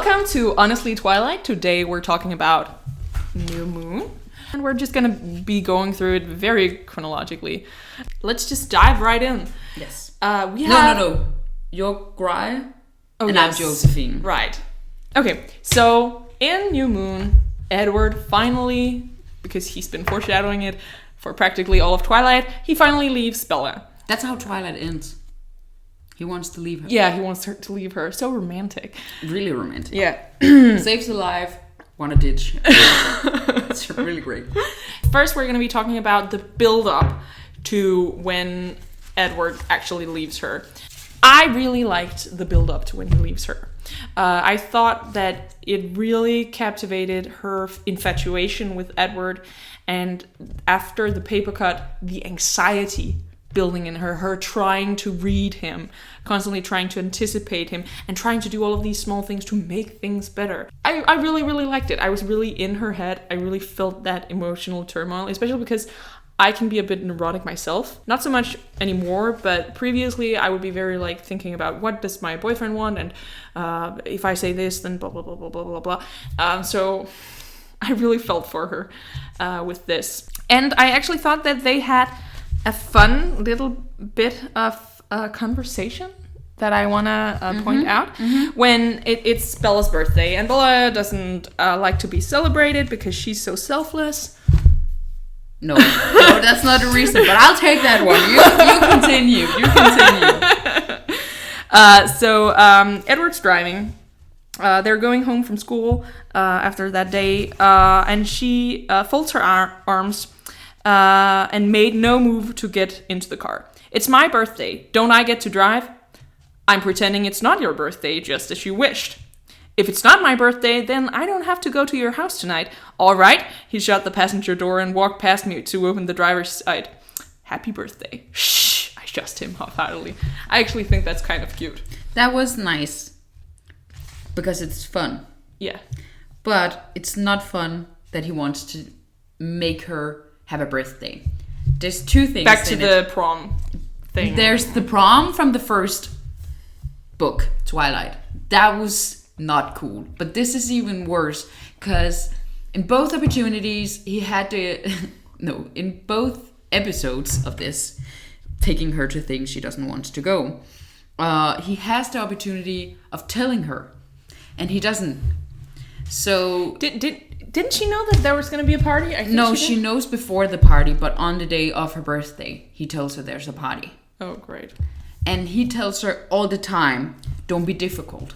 Welcome to Honestly Twilight. Today we're talking about New Moon. And we're just gonna be going through it very chronologically. Let's just dive right in. Yes. No. You're Gry, and I'm Josephine. Right. Okay, so in New Moon, Edward finally, because he's been foreshadowing it for practically all of Twilight, he finally leaves Bella. That's how Twilight ends. He wants to leave her. Yeah, he wants her to leave her. So romantic. Really romantic. Yeah. Saves a life, wanna ditch. It's really great. First, we're going to be talking about the build-up to when Edward actually leaves her. I really liked the build-up to when he leaves her. I thought that it really captivated her infatuation with Edward, and after the paper cut, the anxiety building in her trying to read him, constantly trying to anticipate him, and trying to do all of these small things to make things better. I really, really liked it. I was really in her head. I really felt that emotional turmoil, especially because I can be a bit neurotic myself. Not so much anymore, but previously I would be very like thinking about what does my boyfriend want, and if I say this, then blah, blah, blah, blah, blah, blah, blah. So I really felt for her with this. And I actually thought that they had a fun little bit of conversation that I want to point out. When it's Bella's birthday, and Bella doesn't like to be celebrated because she's so selfless. No, that's not a reason, but I'll take that one. You continue. So Edward's driving. They're going home from school after that day, and she folds her arms and made no move to get into the car. It's my birthday. Don't I get to drive? I'm pretending it's not your birthday, just as you wished. If it's not my birthday, then I don't have to go to your house tonight. All right. He shut the passenger door and walked past me to open the driver's side. Happy birthday. Shh. I shussed him half-heartedly. I actually think that's kind of cute. That was nice. Because it's fun. Yeah. But it's not fun that he wants to make her have a birthday. There's two things. Back to the prom thing. There's the prom from the first book, Twilight. That was not cool. But this is even worse, because in both opportunities he had to in both episodes of this, taking her to things she doesn't want to go, he has the opportunity of telling her, and he doesn't. So didn't she know that there was going to be a party? I think no, she knows before the party, but on the day of her birthday he tells her there's a party. Oh, great. And he tells her all the time, don't be difficult.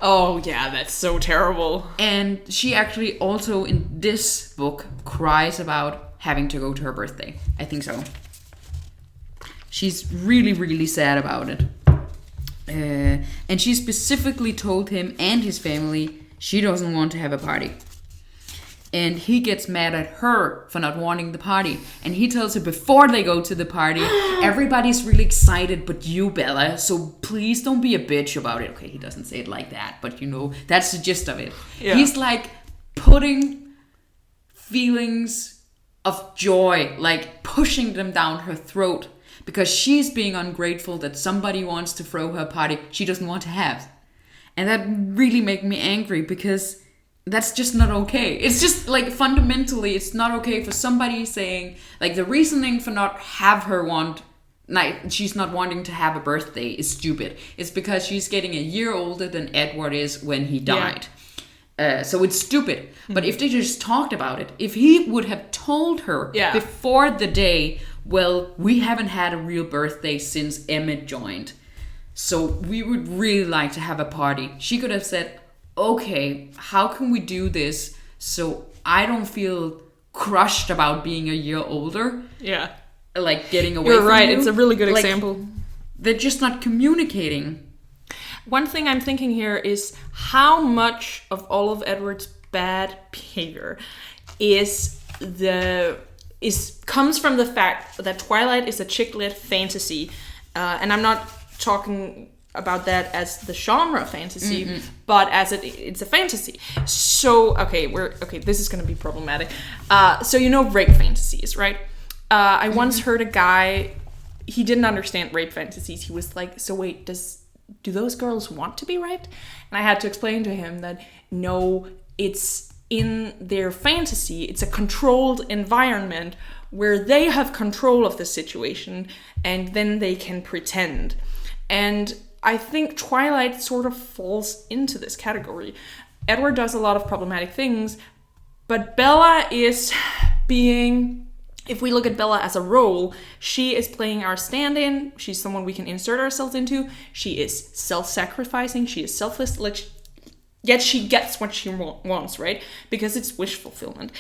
Oh, yeah, that's so terrible. And she actually also, in this book, cries about having to go to her birthday. I think so. She's really, really sad about it. And she specifically told him and his family she doesn't want to have a party. And he gets mad at her for not wanting the party. And he tells her before they go to the party, everybody's really excited but you, Bella, so please don't be a bitch about it. Okay, he doesn't say it like that, but you know, that's the gist of it. Yeah. He's like putting feelings of joy, like pushing them down her throat, because she's being ungrateful that somebody wants to throw her a party she doesn't want to have. And that really made me angry, because that's just not okay. It's just like fundamentally it's not okay for somebody saying, like, the reasoning for not have her want, like, she's not wanting to have a birthday is stupid. It's because she's getting a year older than Edward is when he died. Yeah. So it's stupid. But if they just talked about it, if he would have told her before the day, well, we haven't had a real birthday since Emmett joined, so we would really like to have a party. She could have said, okay, how can we do this so I don't feel crushed about being a year older? Yeah. Like getting away from you. You're right, it's a really good example. They're just not communicating. One thing I'm thinking here is how much of all of Edward's bad behavior comes from the fact that Twilight is a chick-lit fantasy. And I'm not talking about that as the genre fantasy, but as it's a fantasy. So this is going to be problematic. So you know rape fantasies, right? I once heard a guy, he didn't understand rape fantasies. He was like, so wait, does do those girls want to be raped? And I had to explain to him that no, it's in their fantasy. It's a controlled environment where they have control of the situation and then they can pretend. And I think Twilight sort of falls into this category. Edward does a lot of problematic things, but Bella is being... If we look at Bella as a role, she is playing our stand-in. She's someone we can insert ourselves into. She is self-sacrificing. She is selfless. Yet she gets what she wants, right? Because it's wish fulfillment.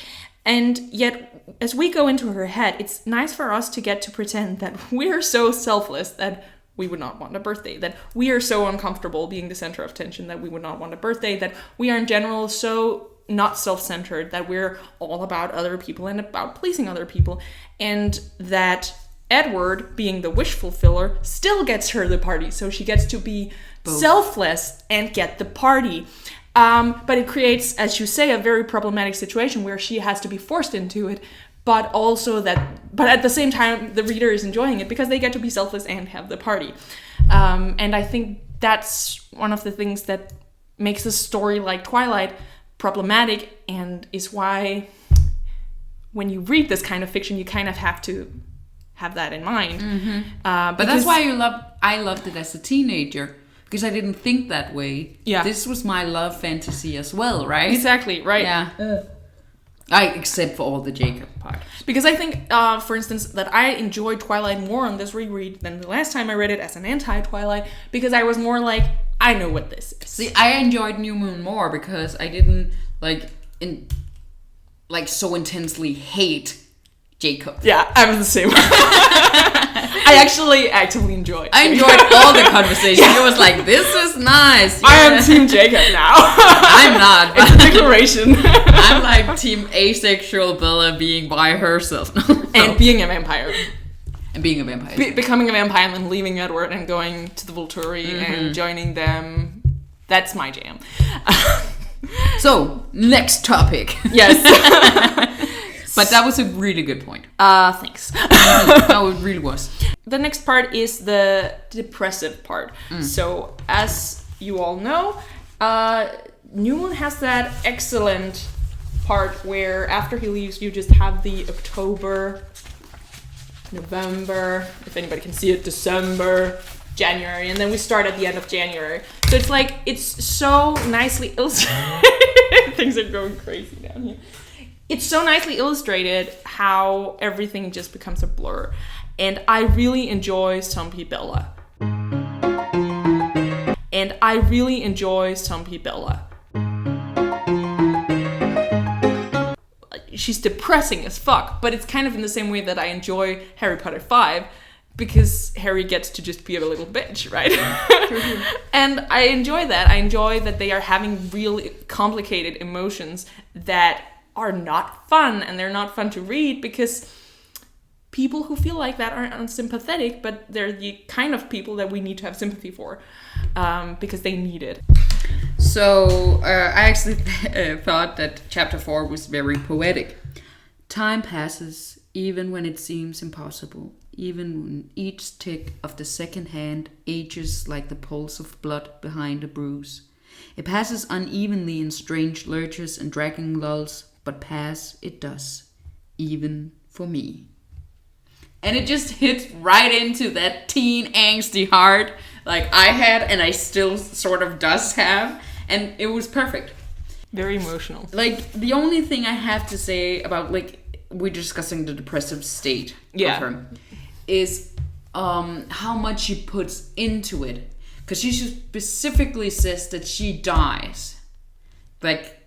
And yet, as we go into her head, it's nice for us to get to pretend that we're so selfless that we would not want a birthday. That we are so uncomfortable being the center of attention that we would not want a birthday. That we are in general so... not self-centered, that we're all about other people and about pleasing other people, and that Edward, being the wish fulfiller, still gets her the party, so she gets to be both selfless and get the party. But it creates, as you say, a very problematic situation where she has to be forced into it, but at the same time, the reader is enjoying it because they get to be selfless and have the party. And I think that's one of the things that makes a story like Twilight problematic, and is why when you read this kind of fiction, you kind of have to have that in mind. But that's why I loved it as a teenager, because I didn't think that way. Yeah, this was my love fantasy as well, right? Exactly, right. Yeah. Except for all the Jacob part. Because I think, for instance, that I enjoyed Twilight more on this reread than the last time I read it as an anti-Twilight, because I was more like, I know what this is. See, I enjoyed New Moon more because I didn't so intensely hate Jacob. Yeah, I was the same. I actually actively enjoyed. I enjoyed all the conversation. Yeah. It was like, this is nice. Yeah. I am Team Jacob now. I'm not. It's a declaration. I'm like Team asexual Bella being by herself. And being a vampire. And being a vampire. Becoming a vampire and then leaving Edward and going to the Volturi and joining them. That's my jam. So, next topic. Yes. But that was a really good point. Thanks. No, it really was. The next part is the depressive part. So, as you all know, New Moon has that excellent part where after he leaves, you just have the October, November, if anybody can see it, December, January, and then we start at the end of January. So it's like, it's so nicely illustrated. Things are going crazy down here. It's so nicely illustrated how everything just becomes a blur. And I really enjoy Stumpy Bella. She's depressing as fuck, but it's kind of in the same way that I enjoy Harry Potter 5, because Harry gets to just be a little bitch, right? And I enjoy that. I enjoy that they are having really complicated emotions that are not fun, and they're not fun to read, because people who feel like that are unsympathetic, but they're the kind of people that we need to have sympathy for, because they need it. So, I actually thought that chapter 4 was very poetic. Time passes, even when it seems impossible. Even when each tick of the second hand ages like the pulse of blood behind a bruise. It passes unevenly in strange lurches and dragging lulls, but pass it does, even for me. And it just hits right into that teen angsty heart like I had, and I still sort of does have, and it was perfect. Very emotional. Like, the only thing I have to say about, we're discussing the depressive state of her, is how much she puts into it. Because she specifically says that she dies. Like,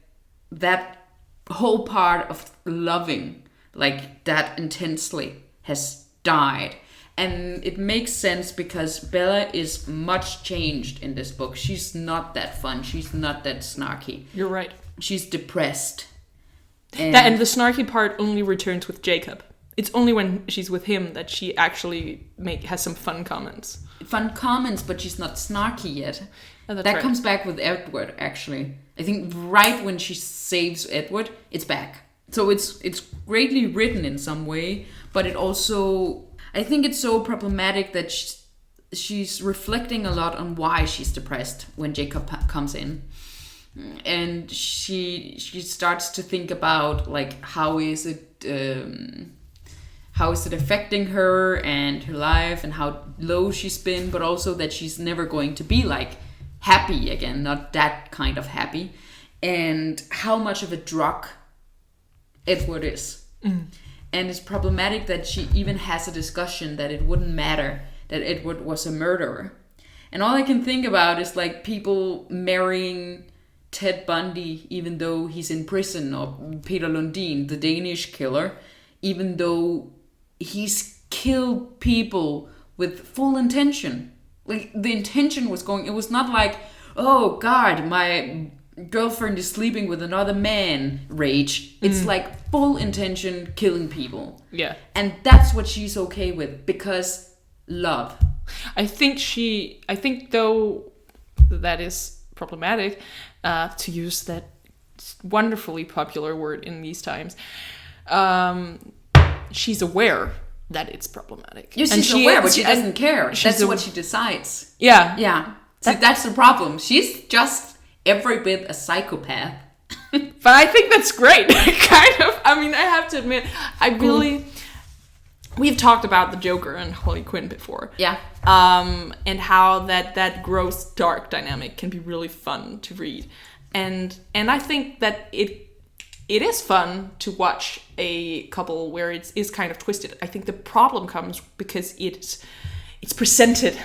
that whole part of loving, that intensely, has died. And it makes sense because Bella is much changed in this book. She's not that fun. She's not that snarky. You're right. She's depressed. And the snarky part only returns with Jacob. It's only when she's with him that she actually has some fun comments. But she's not snarky yet. Oh, that comes back with Edward, actually. I think right when she saves Edward, it's back. So it's greatly written in some way, but it also... I think it's so problematic that she's reflecting a lot on why she's depressed when Jacob comes in. And she starts to think about like how is it affecting her and her life and how low she's been, but also that she's never going to be like happy again, not that kind of happy, and how much of a drug Edward is. And it's problematic that she even has a discussion that it wouldn't matter that Edward was a murderer. And all I can think about is like people marrying Ted Bundy even though he's in prison, or Peter Lundin, the Danish killer, even though he's killed people with full intention. Like the intention was going, it was not like, oh God, my girlfriend is sleeping with another man rage. It's like full intention killing people. Yeah. And that's what she's okay with, because love. I think though that is problematic, to use that wonderfully popular word in these times, she's aware that it's problematic. Yes, she's aware, but she doesn't care. That's what she decides. Yeah. Yeah. See, that's the problem. She's just every bit a psychopath. But I think that's great. Kind of. I mean, I have to admit, we've talked about the Joker and Harley Quinn before. Yeah. And how that gross dark dynamic can be really fun to read. And I think that it is fun to watch a couple where it is kind of twisted. I think the problem comes because it's presented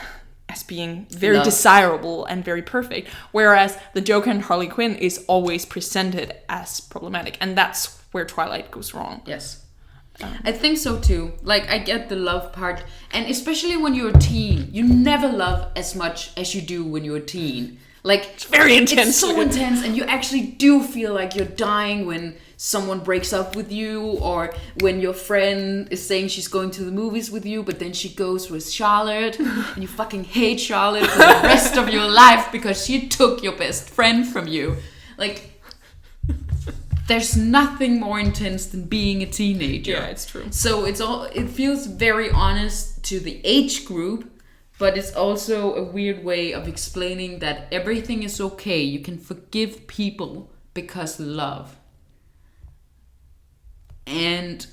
as being very desirable and very perfect, whereas the Joker and Harley Quinn is always presented as problematic, and that's where Twilight goes wrong. Yes. I think so too. Like, I get the love part, and especially when you're a teen, you never love as much as you do when you're a teen. Like, it's very intense. It's so intense, and you actually do feel like you're dying when someone breaks up with you, or when your friend is saying she's going to the movies with you, but then she goes with Charlotte, and you fucking hate Charlotte for the rest of your life because she took your best friend from you. Like, there's nothing more intense than being a teenager. Yeah, it's true. So it feels very honest to the age group, but it's also a weird way of explaining that everything is okay. You can forgive people because love. And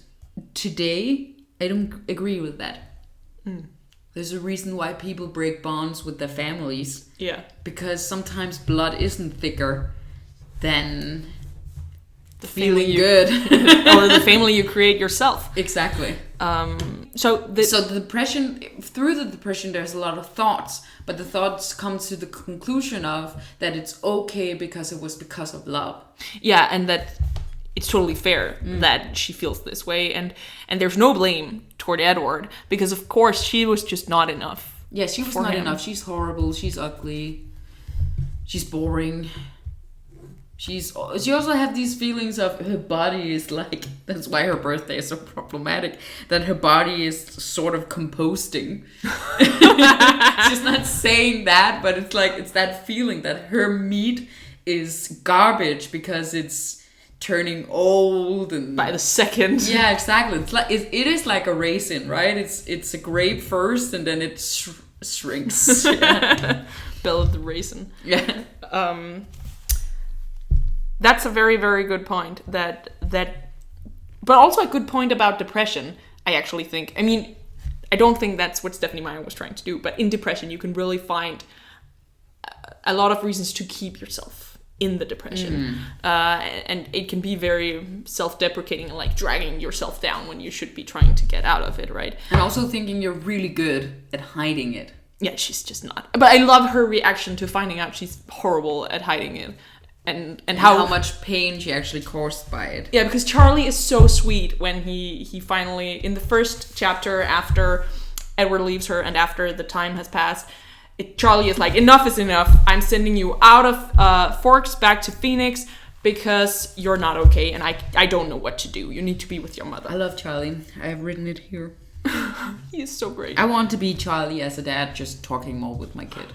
today, I don't agree with that. There's a reason why people break bonds with their families. Yeah. Because sometimes blood isn't thicker than the feeling good. Or the family you create yourself. Exactly. So the depression, through the depression, there's a lot of thoughts, but the thoughts come to the conclusion of that it's okay because it was because of love. Yeah, and that it's totally fair that she feels this way, and there's no blame toward Edward, because of course she was just not enough. Yeah, she was not enough. She's horrible. She's ugly. She's boring. She also have these feelings of her body is like, that's why her birthday is so problematic, that her body is sort of composting. She's not saying that, but it's like, it's that feeling that her meat is garbage because it's turning old and by the second. Yeah, exactly. It's like it is like a raisin, right? It's a grape first and then it shrinks. Yeah. Belle of the raisin. Yeah. That's a very, very good point. That, but also a good point about depression. I actually think. I mean, I don't think that's what Stephanie Meyer was trying to do. But in depression, you can really find a lot of reasons to keep yourself in the depression, and it can be very self-deprecating and like dragging yourself down when you should be trying to get out of it, right? And also thinking you're really good at hiding it. Yeah, she's just not. But I love her reaction to finding out she's horrible at hiding it. And how much pain she actually caused by it. Yeah, because Charlie is so sweet when he finally, in the first chapter after Edward leaves her and after the time has passed, Charlie is like, enough is enough. I'm sending you out of Forks back to Phoenix because you're not okay and I don't know what to do. You need to be with your mother. I love Charlie. I have written it here. He is so great. I want to be Charlie as a dad, just talking more with my kid.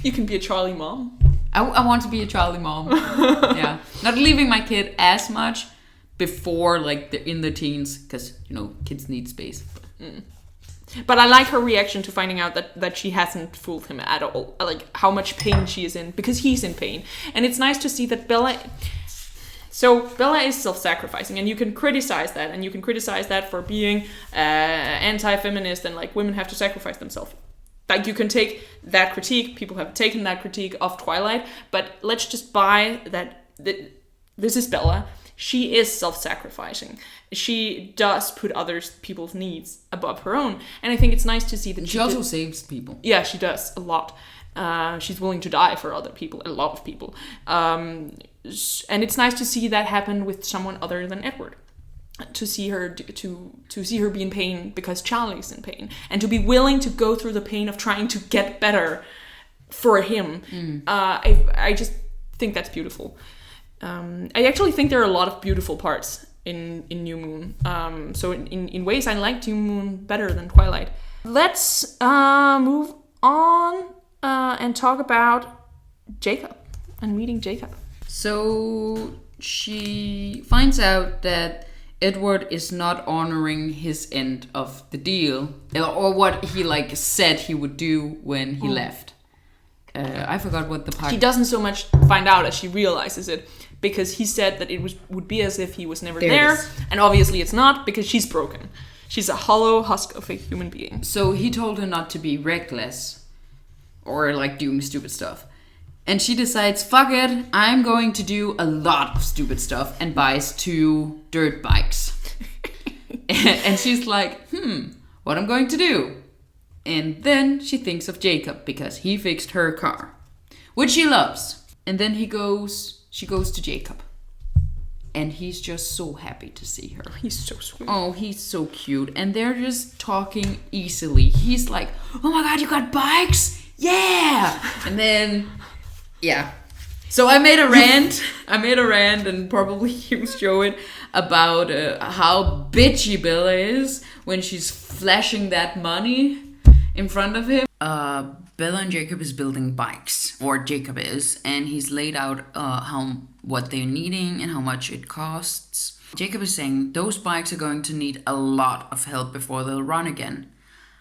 You can be a Charlie mom. I want to be a Charlie mom. Yeah. Not leaving my kid as much before like they're in the teens, because, you know, kids need space. But I like her reaction to finding out that she hasn't fooled him at all. Like, how much pain she is in, because he's in pain. And it's nice to see that Bella... So, Bella is self-sacrificing, and you can criticize that, and you can criticize that for being anti-feminist, and, like, women have to sacrifice themselves. Like, you can take that critique, people have taken that critique of Twilight, but let's just buy that this is Bella. She is self-sacrificing. She does put other people's needs above her own. And I think it's nice to see that she also saves people. Yeah, she does, a lot. She's willing to die for other people, a lot of people. And it's nice to see that happen with someone other than Edward. To see her to see her be in pain because Charlie's in pain. And to be willing to go through the pain of trying to get better for him. I just think that's beautiful. I actually think there are a lot of beautiful parts in New Moon. So in ways I liked New Moon better than Twilight. Let's move on and talk about Jacob and meeting Jacob. So she finds out that Edward is not honoring his end of the deal, or what he like said he would do when he left. I forgot what the part. She doesn't so much find out as she realizes it, because he said that it would be as if he was never there, and obviously it's not, because she's broken. She's a hollow husk of a human being. So he told her not to be reckless or like doing stupid stuff. And she decides, fuck it, I'm going to do a lot of stupid stuff, and buys 2 dirt bikes. And she's like, what I'm going to do? And then she thinks of Jacob, because he fixed her car, which she loves. And then she goes to Jacob. And he's just so happy to see her. He's so sweet. Oh, he's so cute. And they're just talking easily. He's like, oh my god, you got bikes? Yeah! And then... yeah. So I made a rant. And probably you show it about how bitchy Bella is when she's flashing that money in front of him. Bella and Jacob is building bikes, or Jacob is, and he's laid out what they're needing and how much it costs. Jacob is saying those bikes are going to need a lot of help before they'll run again.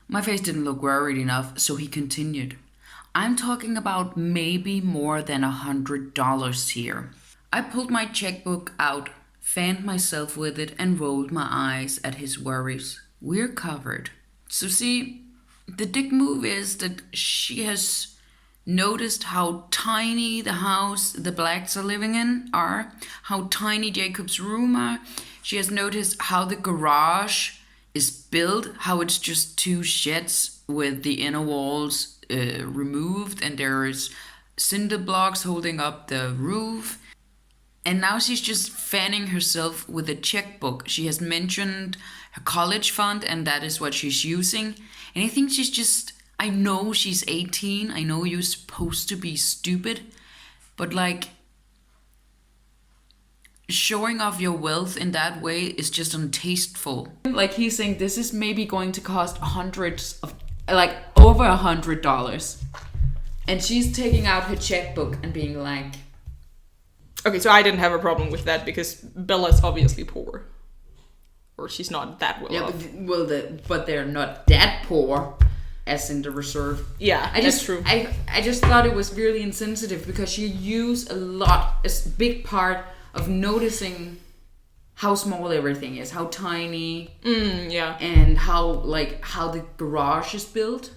My face didn't look worried enough, so he continued. I'm talking about maybe more than $100 here. I pulled my checkbook out, fanned myself with it, and rolled my eyes at his worries. We're covered. So see, the dick move is that she has noticed how tiny the house the Blacks are living in are, how tiny Jacob's room are. She has noticed how the garage is built, how it's just 2 sheds with the inner walls removed, and there is cinder blocks holding up the roof. And now she's just fanning herself with a checkbook. She has mentioned her college fund, and that is what she's using. And I think she's just, I know she's 18. I know you're supposed to be stupid. But like, showing off your wealth in that way is just untasteful. Like he's saying, this is maybe going to cost hundreds of, like over $100. And she's taking out her checkbook and being like... Okay, so I didn't have a problem with that because Bella's obviously poor. Or she's not that well off. But they're not that poor as in the reserve. Yeah, that's true. I just thought it was really insensitive because she used a big part of noticing how small everything is, how tiny, yeah, and how the garage is built.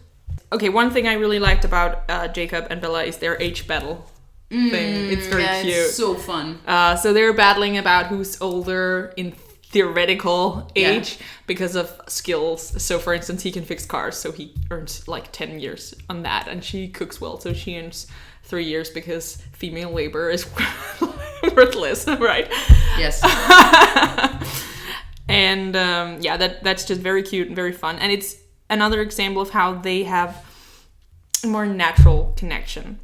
Okay, one thing I really liked about Jacob and Bella is their age battle thing. It's very cute. It's so fun. So they're battling about who's older in theoretical age because of skills. So for instance, he can fix cars, so he earns like 10 years on that, and she cooks well, so she earns 3 years because female labor is worthless, right? Yes. And that's just very cute and very fun, and it's another example of how they have a more natural connection.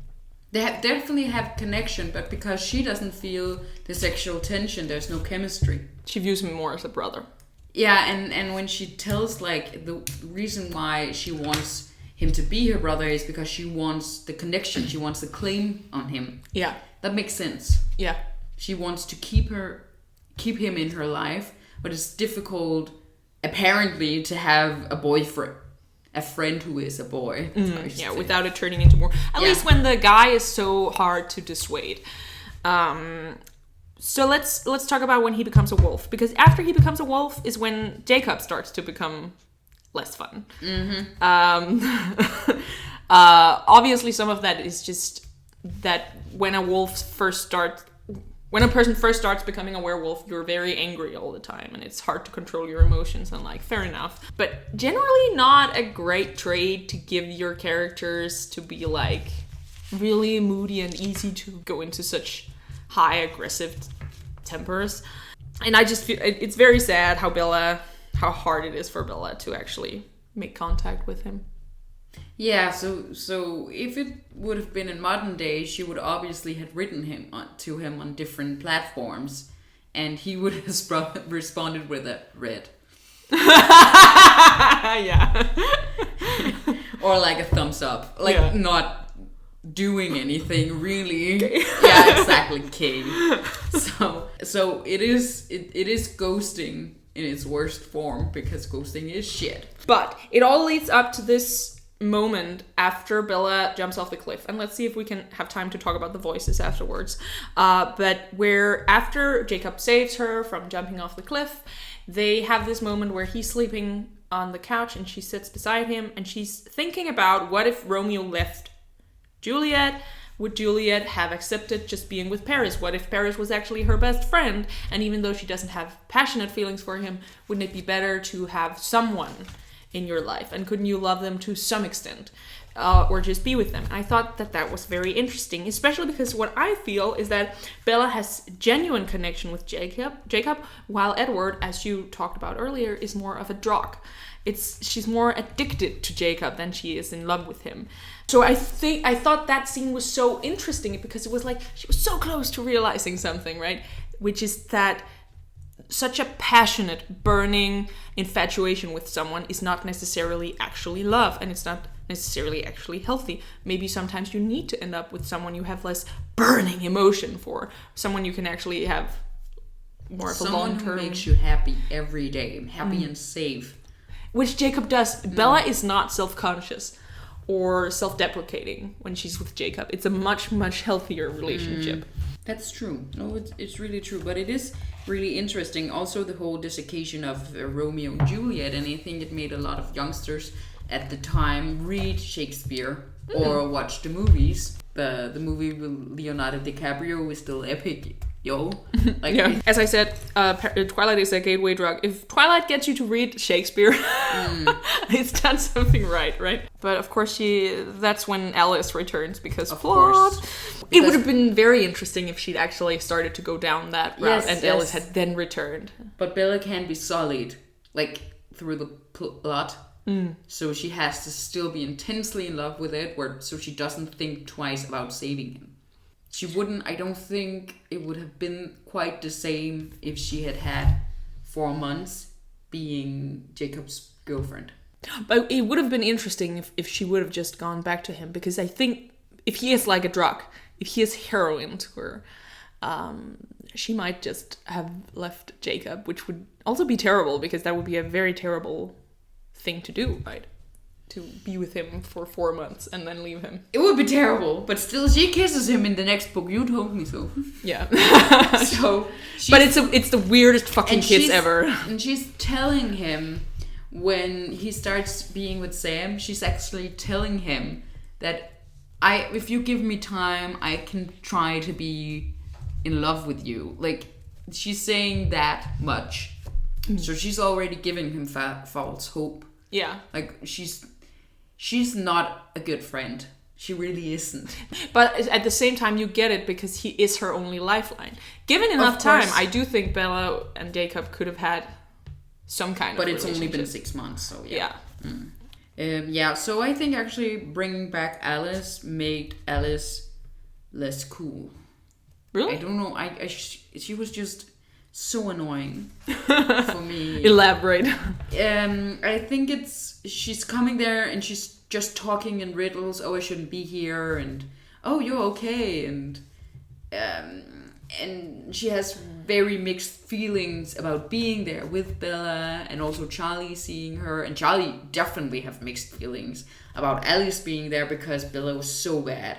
They definitely have connection, but because she doesn't feel the sexual tension, there's no chemistry. She views him more as a brother. Yeah, and when she tells like the reason why she wants him to be her brother is because she wants the connection, she wants the claim on him. Yeah. That makes sense. Yeah. She wants to keep him in her life, but it's difficult apparently to have a boyfriend a friend who is a boy. Yeah, without it turning into more. At least when the guy is so hard to dissuade. So let's talk about when he becomes a wolf, because after he becomes a wolf is when Jacob starts to become less fun. Obviously, some of that is just that when a person first starts becoming a werewolf, you're very angry all the time, and it's hard to control your emotions, and like, fair enough. But generally not a great trait to give your characters, to be like really moody and easy to go into such high aggressive tempers. And I just feel it's very sad how hard it is for Bella to actually make contact with him. Yeah, so if it would have been in modern day, she would obviously have written to him on different platforms, and he would have responded with a red. Yeah. Or like a thumbs up. Like not doing anything really. Okay. Yeah, exactly. K. So it is ghosting in its worst form, because ghosting is shit. But it all leads up to this moment after Bella jumps off the cliff, and let's see if we can have time to talk about the voices afterwards. But where after Jacob saves her from jumping off the cliff, they have this moment where he's sleeping on the couch and she sits beside him, and she's thinking about what if Romeo left Juliet. Would Juliet have accepted just being with Paris? What if Paris was actually her best friend? And even though she doesn't have passionate feelings for him, wouldn't it be better to have someone in your life? And couldn't you love them to some extent? Or just be with them? And I thought that was very interesting, especially because what I feel is that Bella has genuine connection with Jacob, while Edward, as you talked about earlier, is more of a drog. She's more addicted to Jacob than she is in love with him. So I thought that scene was so interesting, because it was like she was so close to realizing something, right? Which is that such a passionate, burning infatuation with someone is not necessarily actually love, and it's not necessarily actually healthy. Maybe sometimes you need to end up with someone you have less burning emotion for, someone you can actually have more of a long-term... Someone who makes you happy every day, happy and safe. Which Jacob does. Bella is not self-conscious or self-deprecating when she's with Jacob. It's a much, much healthier relationship. That's true. No, it's really true. But it is really interesting. Also, the whole desiccation of Romeo and Juliet, and I think it made a lot of youngsters at the time read Shakespeare or watch the movies. The movie with Leonardo DiCaprio is still epic. Like, yeah. As I said, Twilight is a gateway drug. If Twilight gets you to read Shakespeare, it's done something right? But of course, that's when Alice returns, because of course. It would have been very interesting if she'd actually started to go down that route, and Alice had then returned. But Bella can't be sullied, like, through the plot. So she has to still be intensely in love with Edward, so she doesn't think twice about saving him. She wouldn't, I don't think it would have been quite the same if she had 4 months being Jacob's girlfriend. But it would have been interesting if she would have just gone back to him, because I think if he is like a drug, if he is heroin to her, she might just have left Jacob, which would also be terrible, because that would be a very terrible thing to do, right? To be with him for 4 months and then leave him. It would be terrible, but still she kisses him in the next book. You told me so. Yeah. But it's the weirdest fucking kiss ever. And she's telling him, when he starts being with Sam, she's actually telling him that if you give me time, I can try to be in love with you. Like, she's saying that much. So she's already giving him false hope. Yeah. Like, she's not a good friend. She really isn't. But at the same time, you get it, because he is her only lifeline. Given enough time, I do think Bella and Jacob could have had some kind of relationship. But it's only been 6 months, so yeah. Yeah. So I think actually bringing back Alice made Alice less cool. Really? I don't know. She was just so annoying for me. Elaborate. I think she's coming there and she's just talking in riddles. Oh, I shouldn't be here, and oh, you're okay, and And she has very mixed feelings about being there with Bella, and also Charlie seeing her. And Charlie definitely have mixed feelings about Alice being there because Bella was so bad.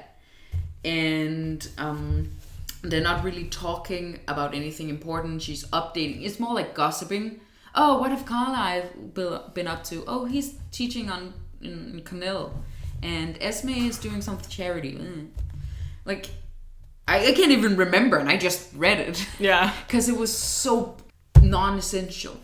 And they're not really talking about anything important. She's updating. It's more like gossiping. Oh, what have Carlisle been up to? Oh, he's teaching in Cornell. And Esme is doing some charity. Like, I can't even remember, and I just read it. Yeah. Because it was so non-essential.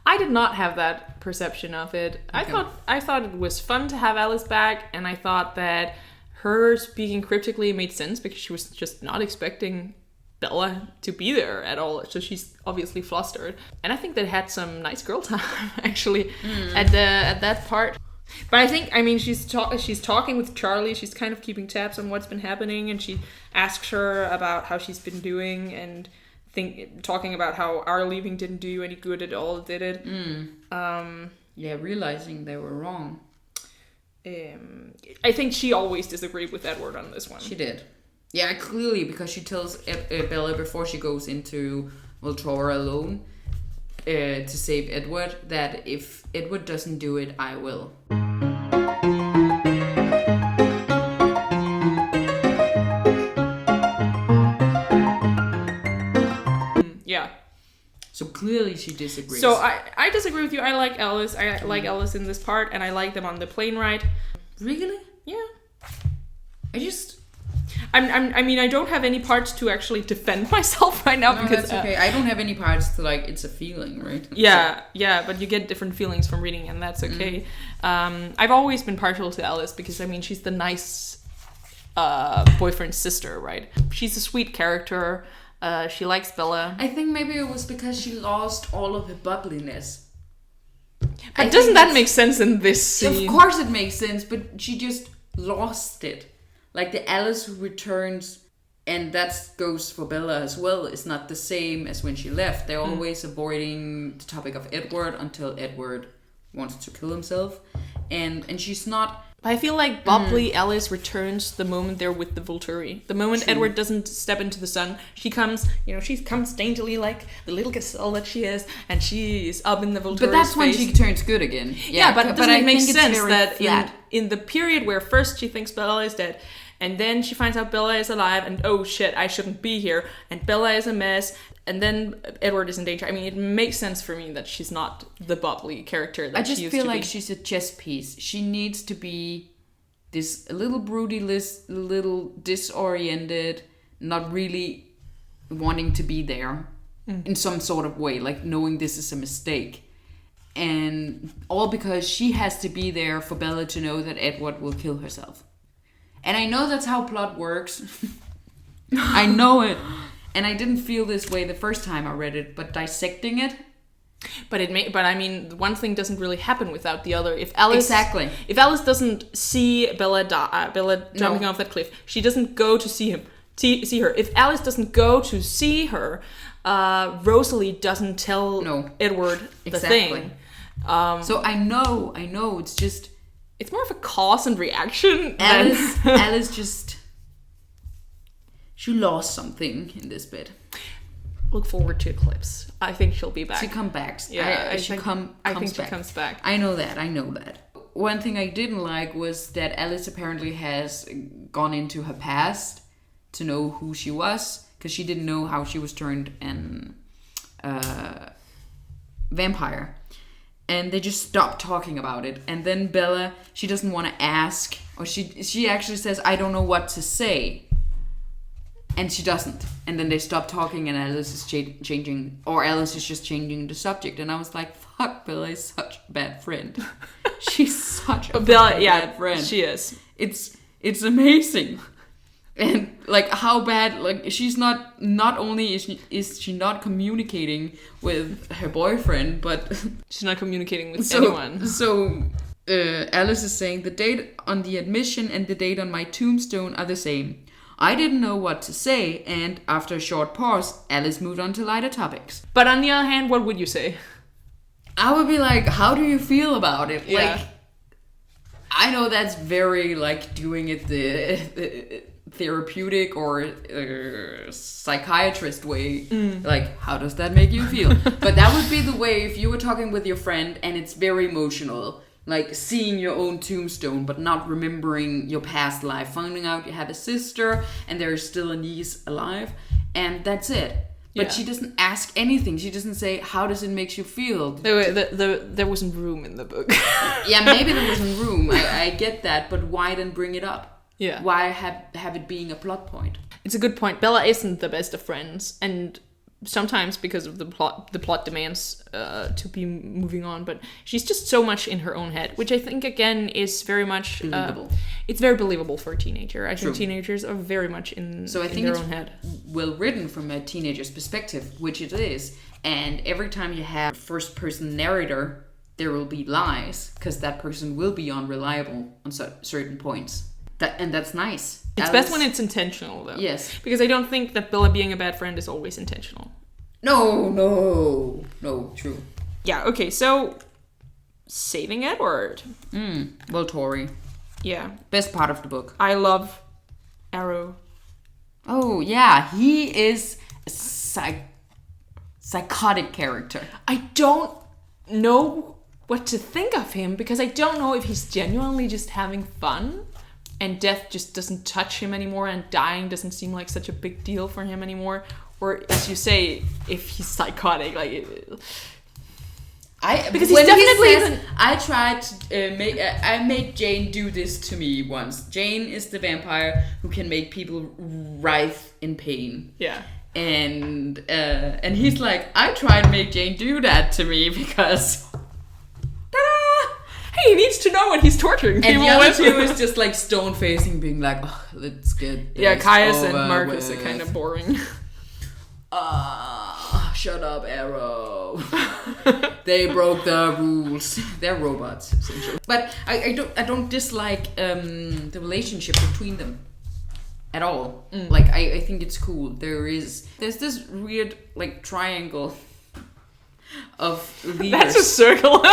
I did not have that perception of it. Okay. I thought it was fun to have Alice back, and I thought that her speaking cryptically made sense because she was just not expecting Bella to be there at all. So she's obviously flustered. And I think that had some nice girl time, actually, at that part. But I think, I mean, she's talking with Charlie. She's kind of keeping tabs on what's been happening, and she asks her about how she's been doing, and talking about how our leaving didn't do you any good at all, did it? Yeah, realizing they were wrong. I think she always disagreed with Edward on this one. She did. Yeah, clearly, because she tells Bella before she goes into Voltora alone to save Edward that if Edward doesn't do it, I will. Yeah. So clearly she disagrees. So I disagree with you. I like Alice. I like Alice in this part, and I like them on the plane ride. Really? Yeah. I mean, I don't have any parts to actually defend myself right now because that's okay. I don't have any parts to like. It's a feeling, right? Yeah, but you get different feelings from reading, and that's okay. I've always been partial to Alice because I mean she's the nice boyfriend's sister, right? She's a sweet character. She likes Bella. I think maybe it was because she lost all of her bubbliness. But doesn't that make sense in this scene? Of course it makes sense, but she just lost it. Like the Alice who returns, and that goes for Bella as well, is not the same as when she left. They're always avoiding the topic of Edward until Edward wants to kill himself. And she's not... I feel like bubbly Alice returns the moment they're with the Volturi. The moment Edward doesn't step into the sun, she comes daintily like the little gazelle that she is, and she's up in the Volturi's But that's face. when she turns good again. Yeah, but doesn't it make sense that in the period where first she thinks Bella is dead, and then she finds out Bella is alive, and oh shit, I shouldn't be here, and Bella is a mess, and then Edward is in danger. I mean, it makes sense for me that she's not the bubbly character that she used to be. I just feel like she's a chess piece. She needs to be this a little broody, little disoriented, not really wanting to be there in some sort of way, like knowing this is a mistake. And all because she has to be there for Bella to know that Edward will kill herself. And I know that's how plot works. I know it. And I didn't feel this way the first time I read it, but dissecting it. But I mean, one thing doesn't really happen without the other. If Alice doesn't see Bella jumping off that cliff, she doesn't go to see her. If Alice doesn't go to see her, Rosalie doesn't tell Edward the thing. So I know. It's just it's more of a cause and reaction. Alice just. She lost something in this bit. Look forward to Eclipse. I think she'll be back. She comes back. Yeah, I think she comes back. I know that. One thing I didn't like was that Alice apparently has gone into her past to know who she was, because she didn't know how she was turned an vampire. And they just stopped talking about it. And then Bella, she doesn't want to ask, or she actually says, I don't know what to say. And she doesn't. And then they stop talking, and Alice is changing, or Alice is just changing the subject. And I was like, fuck, Bella is such a bad friend. She's such a bad friend. She is. It's amazing. And like how bad, like she's not only is she not communicating with her boyfriend, but she's not communicating with anyone. So Alice is saying the date on the admission and the date on my tombstone are the same. I didn't know what to say, and after a short pause, Alice moved on to lighter topics. But on the other hand, what would you say? I would be like, how do you feel about it? Yeah. Like, I know that's very like doing it therapeutic or psychiatrist way. Like, how does that make you feel? But that would be the way if you were talking with your friend and it's very emotional. Like seeing your own tombstone, but not remembering your past life. Finding out you had a sister and there is still a niece alive. And that's it. But she doesn't ask anything. She doesn't say, how does it make you feel? There wasn't room in the book. Yeah, maybe there wasn't room. I get that. But why then bring it up? Yeah. Why have it being a plot point? It's a good point. Bella isn't the best of friends. And sometimes because of the plot demands to be moving on, but she's just so much in her own head, which I think again is very much believable. It's very believable for a teenager. I True. think teenagers are very much in their own head. Well written from a teenager's perspective, which it is, and every time you have first person narrator, there will be lies because that person will be unreliable on certain points. That's nice. It's best when it's intentional, though. Yes. Because I don't think that Bella being a bad friend is always intentional. No, true. Yeah, okay, so saving Edward. Well, Tori. Yeah. Best part of the book. I love Arrow. Oh, yeah. He is a psychotic character. I don't know what to think of him because I don't know if he's genuinely just having fun and death just doesn't touch him anymore and dying doesn't seem like such a big deal for him anymore, or as you say, if he's psychotic, like because he's definitely I tried to I made Jane do this to me once. Jane is the vampire who can make people writhe in pain. Yeah. And he's like, I tried to make Jane do that to me because he needs to know what he's torturing people and the other with. two is just like stone facing, being like, oh, let's get this yeah, Caius and over Marcus with. are kind of boring. Shut up, Arrow. They broke the rules. They're robots, essentially. But I don't dislike the relationship between them at all. Like I think it's cool. There's this weird like triangle of leaders. That's a circle.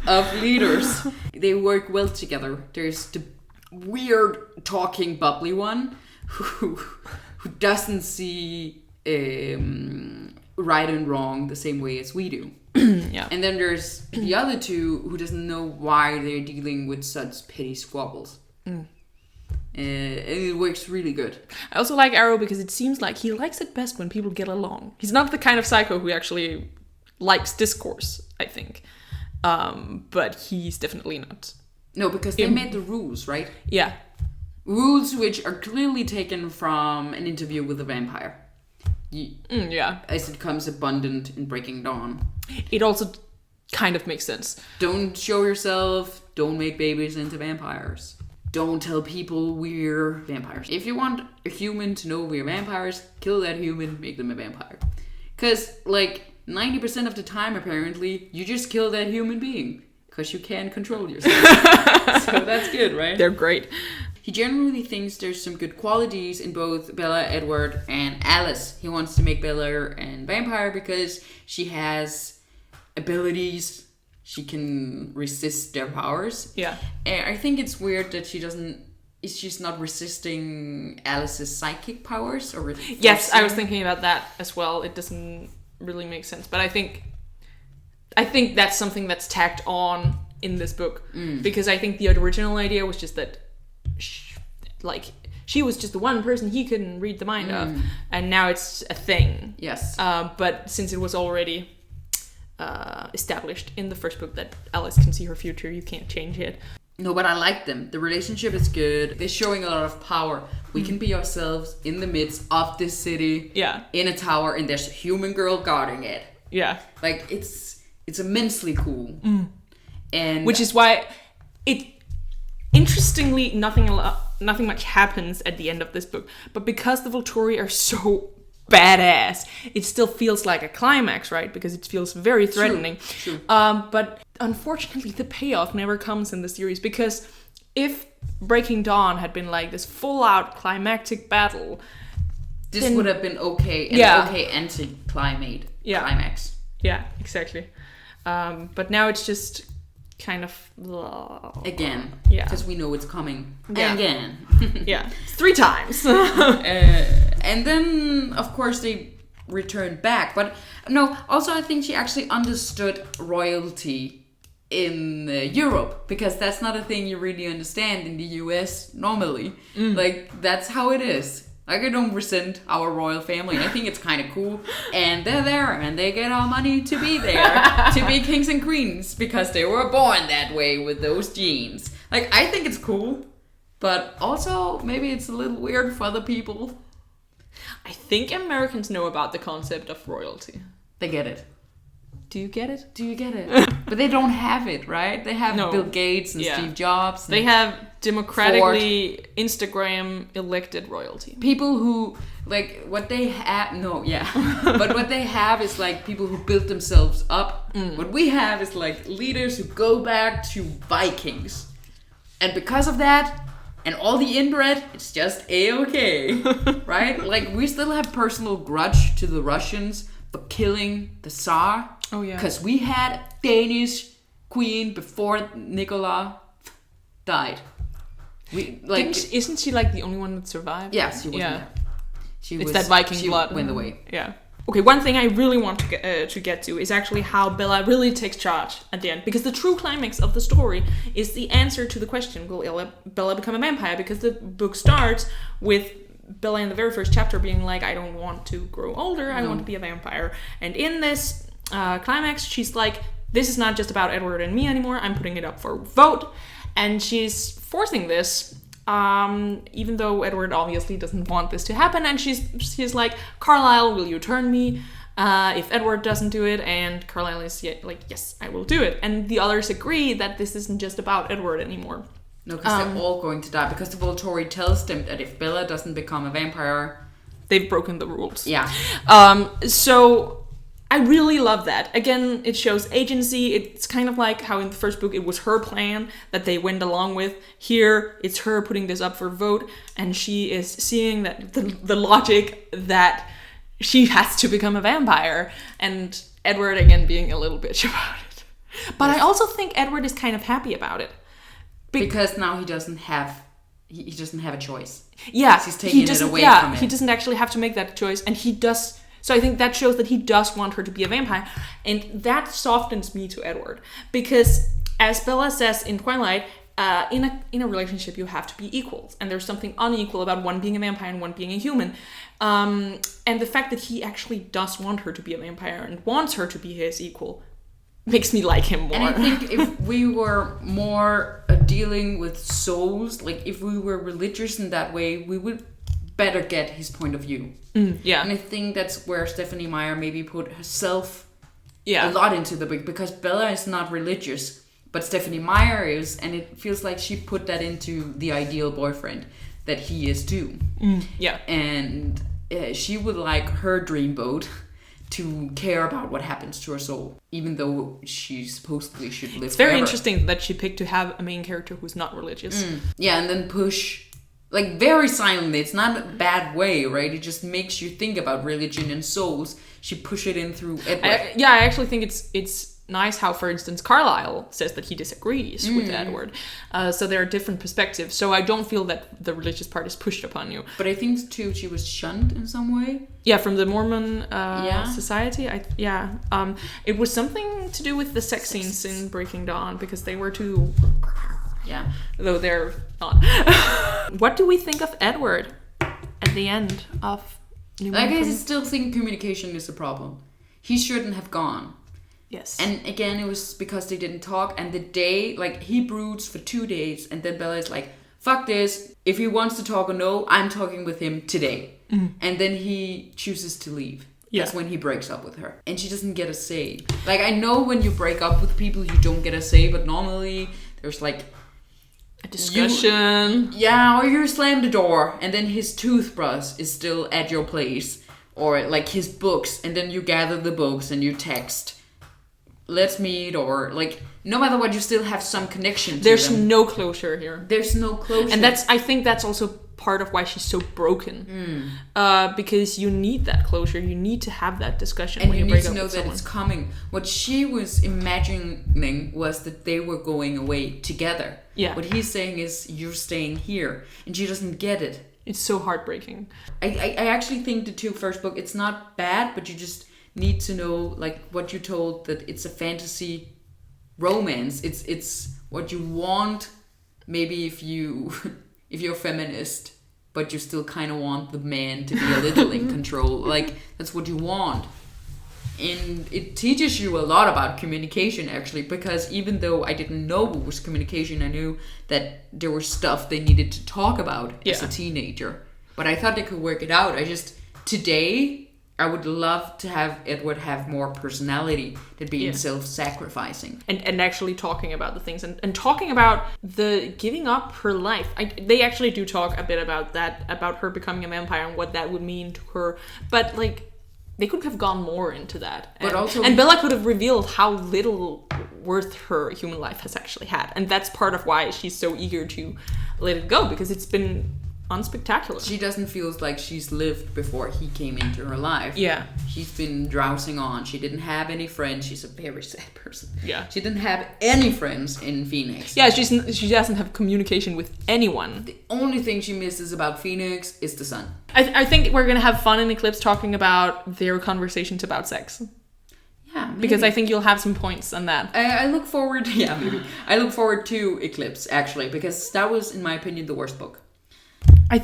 of leaders. They work well together. There's the weird talking bubbly one who doesn't see right and wrong the same way as we do. Yeah. And then there's the other two who doesn't know why they're dealing with such petty squabbles. It works really good. I also like Arrow because it seems like he likes it best when people get along. He's not the kind of psycho who actually likes discourse, I think. But he's definitely not. No, because they made the rules, right? Yeah. Rules which are clearly taken from an interview with a vampire. Yeah. As it comes abundant in Breaking Dawn. It also kind of makes sense. Don't show yourself. Don't make babies into vampires. Don't tell people we're vampires. If you want a human to know we're vampires, kill that human, make them a vampire. Because, like, 90% of the time, apparently, you just kill that human being. Because you can't control yourself. So that's good, right? They're great. He generally thinks there's some good qualities in both Bella, Edward, and Alice. He wants to make Bella a vampire because she has abilities. She can resist their powers. Yeah. And I think it's weird that she's not resisting Alice's psychic powers. Yes, I was thinking about that as well. It doesn't really make sense. But I think that's something that's tacked on in this book. Because I think the original idea was just that she was just the one person he couldn't read the mind of. And now it's a thing. Yes. But since it was already established in the first book that Alice can see her future, you can't change it. No, but I like them. The relationship is good. They're showing a lot of power. We can be ourselves in the midst of this city. Yeah. In a tower, and there's a human girl guarding it. Yeah. Like, it's immensely cool. And which is why interestingly nothing much happens at the end of this book, but because the Volturi are so badass, it still feels like a climax, right? Because it feels very threatening. True. But unfortunately the payoff never comes in the series, because if Breaking Dawn had been like this full out climactic battle, this then, would have been okay. Okay anti-climax. Yeah, exactly. But now it's just kind of again. Yeah. Because we know it's coming Yeah. again. Yeah, 3 times. And then, of course, they returned back. But no, also I think she actually understood royalty in Europe, because that's not a thing you really understand in the US normally. Like, that's how it is. Like, I don't resent our royal family. I think it's kind of cool. And they're there, and they get our money to be there, to be kings and queens, because they were born that way with those genes. Like, I think it's cool. But also, maybe it's a little weird for other people. I think Americans know about the concept of royalty. They get it. Do you get it? Do you get it? But they don't have it, right? They have No. Bill Gates and Yeah. Steve Jobs. And They have democratically Instagram elected royalty. people who, like, what they have... No, yeah. But what they have is, like, people who built themselves up. What we have is, like, leaders who go back to Vikings. And because of that... And all the inbred, it's just A-okay, right? Like, we still have personal grudge to the Russians for killing the Tsar. Oh, yeah. Because we had Danish queen before Nicola died. We like, Isn't she like the only one that survived? yeah, she wasn't. Yeah. She It's was, that Viking she blood. went away. Yeah. Okay, one thing I really want to get to is actually how Bella really takes charge at the end. Because the true climax of the story is the answer to the question, will Bella become a vampire? Because the book starts with Bella in the very first chapter being like, I don't want to grow older, I want to be a vampire. And in this climax, she's like, this is not just about Edward and me anymore, I'm putting it up for vote. And she's forcing this, even though Edward obviously doesn't want this to happen. And she's like, Carlisle, will you turn me if Edward doesn't do it? And Carlisle is like, yes, I will do it. And the others agree that this isn't just about Edward anymore. No, because they're all going to die. Because the Volturi tells them that if Bella doesn't become a vampire... They've broken the rules. Yeah. So I really love that. Again, it shows agency. It's kind of like how in the first book it was her plan that they went along with. Here, it's her putting this up for vote, and she is seeing that the logic that she has to become a vampire, and Edward again being a little bitch about it. But I also think Edward is kind of happy about it. Because now he doesn't have a choice. Yeah, he's taking it away from it. He doesn't actually have to make that choice, and he does. So I think that shows that he does want her to be a vampire, and that softens me to Edward, because as Bella says in Twilight, in a relationship you have to be equals, and there's something unequal about one being a vampire and one being a human. And the fact that he actually does want her to be a vampire and wants her to be his equal makes me like him more. And I think if we were more dealing with souls, like if we were religious in that way, we would better get his point of view. Yeah. And I think that's where Stephenie Meyer maybe put herself a lot into the book, because Bella is not religious, but Stephenie Meyer is, and it feels like she put that into the ideal boyfriend that he is too. Yeah. And she would like her dreamboat to care about what happens to her soul, even though she supposedly should live It's very forever. interesting that she picked to have a main character who's not religious. Yeah, and then push, like, very silently. It's not a bad way, right? It just makes you think about religion and souls. She push it in through Edward. I actually think it's nice how, for instance, Carlisle says that he disagrees with Edward. So there are different perspectives. So I don't feel that the religious part is pushed upon you. But I think, too, she was shunned in some way. Yeah, from the Mormon society. It was something to do with the sex scenes in Breaking Dawn, because they were too... Yeah. Though they're not. What do we think of Edward at the end of New Moon? I guess I still think communication is a problem. He shouldn't have gone. Yes. And again, it was because they didn't talk. And the day, like, he broods for 2 days. And then Bella is like, fuck this. If he wants to talk or no, I'm talking with him today. And then he chooses to leave. Yeah. That's when he breaks up with her. And she doesn't get a say. Like, I know when you break up with people, you don't get a say. But normally, there's like... a discussion. or you slam the door. And then his toothbrush is still at your place. Or like his books. And then you gather the books and you text. Let's meet, or like no matter what, you still have some connection to There's them. no closure here. There's no closure. And I think that's also part of why she's so broken. Because you need that closure. You need to have that discussion. And when you break need to up know with that someone. it's coming. What she was imagining was that they were going away together. Yeah. What he's saying is, you're staying here. And she doesn't get it. It's so heartbreaking. I actually think the two first book, it's not bad, but you just need to know, like what you told, that it's a fantasy romance. It's what you want. Maybe if you're feminist, but you still kind of want the man to be a little in control. Like, that's what you want. And it teaches you a lot about communication, actually, because even though I didn't know what was communication, I knew that there was stuff they needed to talk about as a teenager. But I thought they could work it out. Today, I would love to have Edward have more personality than being self-sacrificing. And actually talking about the things and talking about the giving up her life. They actually do talk a bit about that, about her becoming a vampire and what that would mean to her. But like, they could have gone more into that. And Bella could have revealed how little worth her human life has actually had. And that's part of why she's so eager to let it go, because it's been unspectacular. She doesn't feel like she's lived before he came into her life. Yeah. She's been drowsing on. She didn't have any friends. She's a very sad person. Yeah. She didn't have any friends in Phoenix. Yeah, she doesn't have communication with anyone. The only thing she misses about Phoenix is the sun. I think we're gonna have fun in Eclipse talking about their conversations about sex. Yeah, maybe. Because I think you'll have some points on that. I look forward. Yeah, maybe. I look forward to Eclipse, actually, because that was, in my opinion, the worst book.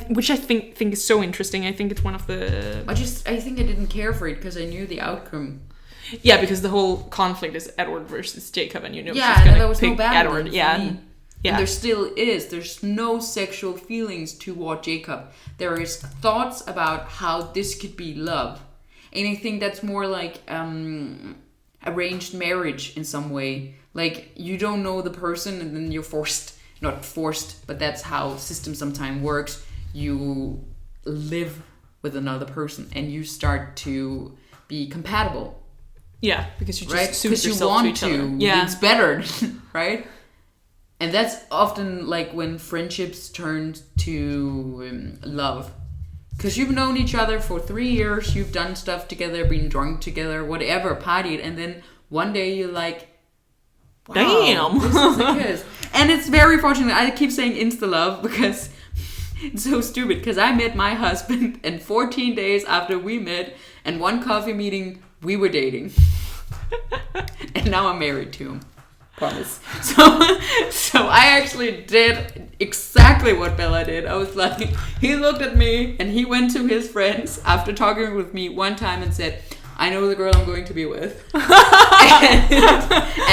Which I think is so interesting. I think it's one of the... I think I didn't care for it because I knew the outcome. Yeah, because the whole conflict is Edward versus Jacob, and she's and gonna there was no pick battle Edward. for Yeah. me. Yeah. And there still is. There's no sexual feelings toward Jacob. There is thoughts about how this could be love. And I think that's more like arranged marriage in some way. Like, you don't know the person and then you're not forced, but that's how system sometimes works. You live with another person and you start to be compatible. Yeah, because you just right? suit Because you yourself want to each other. Yeah. It's better, right? And that's often like when friendships turn to love. Because you've known each other for 3 years, you've done stuff together, been drunk together, whatever, partied, and then one day you're like, wow, damn, this is a kiss. And it's very fortunate. I keep saying insta-love because it's so stupid. Because I met my husband, and 14 days after we met, and one coffee meeting, we were dating. And now I'm married to him. Promise. So I actually did exactly what Bella did. I was like, he looked at me and he went to his friends after talking with me one time and said, I know the girl I'm going to be with. and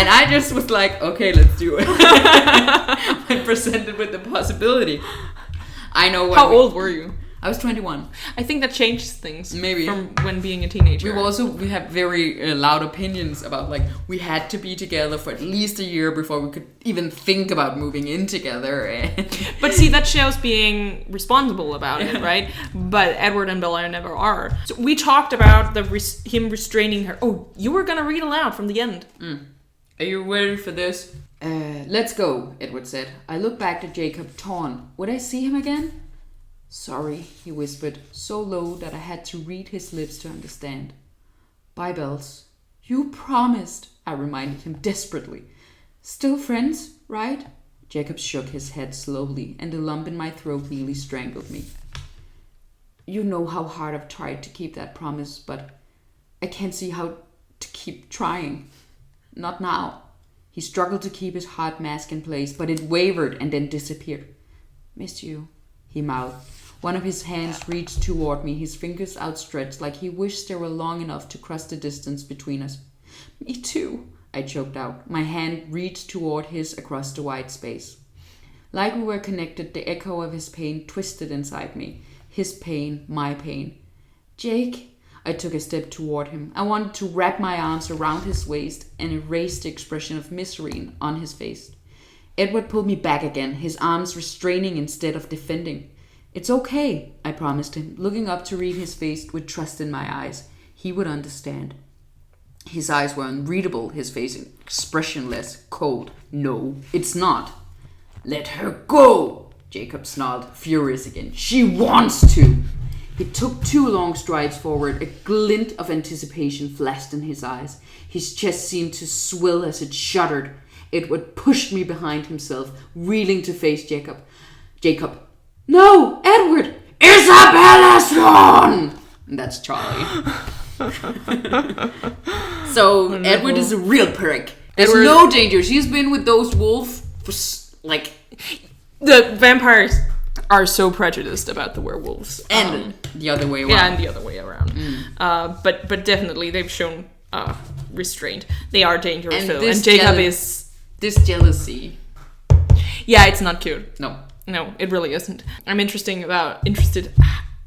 I just was like, okay, let's do it. When presented with the possibility. I know what. How old were you? I was 21. I think that changes things. Maybe. From when being a teenager. We have very loud opinions about, like, we had to be together for at least a year before we could even think about moving in together. But see, that shows being responsible about it, right? But Edward and Bella never are. So we talked about him restraining her. Oh, you were gonna read aloud from the end. Are you ready for this? Let's go, Edward said. I looked back at Jacob, torn. Would I see him again? Sorry, he whispered, so low that I had to read his lips to understand. Bye, Bells. You promised, I reminded him desperately. Still friends, right? Jacob shook his head slowly, and the lump in my throat nearly strangled me. You know how hard I've tried to keep that promise, but I can't see how to keep trying. Not now. He struggled to keep his hard mask in place, but it wavered and then disappeared. Miss you, he mouthed. One of his hands reached toward me, his fingers outstretched like he wished they were long enough to cross the distance between us. Me too, I choked out. My hand reached toward his across the white space. Like we were connected, the echo of his pain twisted inside me. His pain, my pain. Jake, I took a step toward him. I wanted to wrap my arms around his waist and erase the expression of misery on his face. Edward pulled me back again, his arms restraining instead of defending. It's okay, I promised him, looking up to read his face with trust in my eyes. He would understand. His eyes were unreadable, his face expressionless, cold. No, it's not. Let her go, Jacob snarled, furious again. She wants to! He took 2 long strides forward. A glint of anticipation flashed in his eyes. His chest seemed to swell as it shuddered. Edward pushed me behind himself, reeling to face Jacob. Jacob. No, Edward! Isabella Swan! And that's Charlie. So wonderful. Edward is a real prick. There's no danger. She's been with those wolves for the vampires are so prejudiced about the werewolves, and the other way around. Yeah, and the other way around. But definitely they've shown restraint. They are dangerous, and Jacob is this jealousy. Yeah, it's not cute. No, it really isn't. I'm interested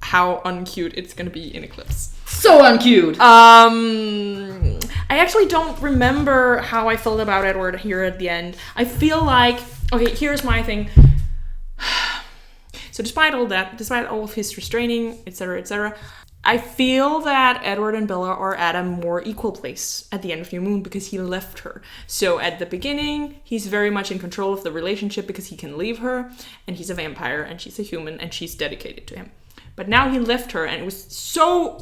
how uncute it's gonna be in Eclipse. So uncute. I actually don't remember how I felt about Edward here at the end. I feel like, okay, here's my thing. So despite all of his restraining, etc., I feel that Edward and Bella are at a more equal place at the end of New Moon because he left her. So at the beginning, he's very much in control of the relationship because he can leave her, and he's a vampire, and she's a human, and she's dedicated to him. But now he left her, and it was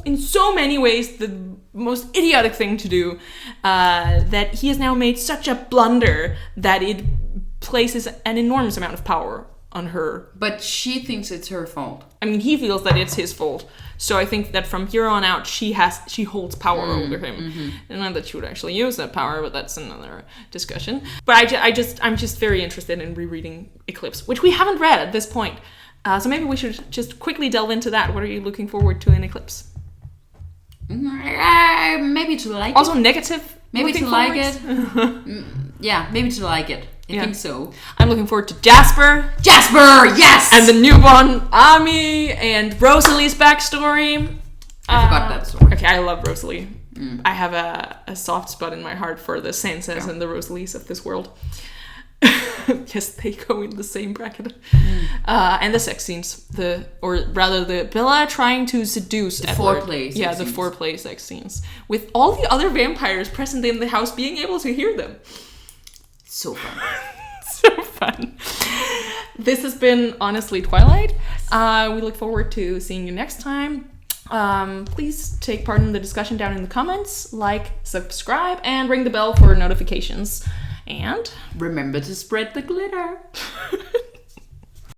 in so many ways, the most idiotic thing to do, that he has now made such a blunder that it places an enormous amount of power on her. But she thinks it's her fault. I mean, he feels that it's his fault. So I think that from here on out, she holds power over him. Mm-hmm. And not that she would actually use that power, but that's another discussion. But I'm just very interested in rereading Eclipse, which we haven't read at this point. So maybe we should just quickly delve into that. What are you looking forward to in Eclipse? Maybe to like also it. negative. Maybe to like it. Yeah, maybe to like it. I think so. I'm looking forward to Jasper, yes! And the newborn Ami and Rosalie's backstory. I forgot that story. Okay, I love Rosalie. I have a soft spot in my heart for the Sansas and the Rosalies of this world. Yes, they go in the same bracket. And the sex scenes, the Bella trying to seduce the Edward. Foreplay. Yeah, the foreplay sex scenes with all the other vampires present in the house being able to hear them. So fun. So fun. This has been honestly Twilight. We look forward to seeing you next time. Please take part in the discussion down in the comments, like, subscribe, and ring the bell for notifications. And remember to spread the glitter.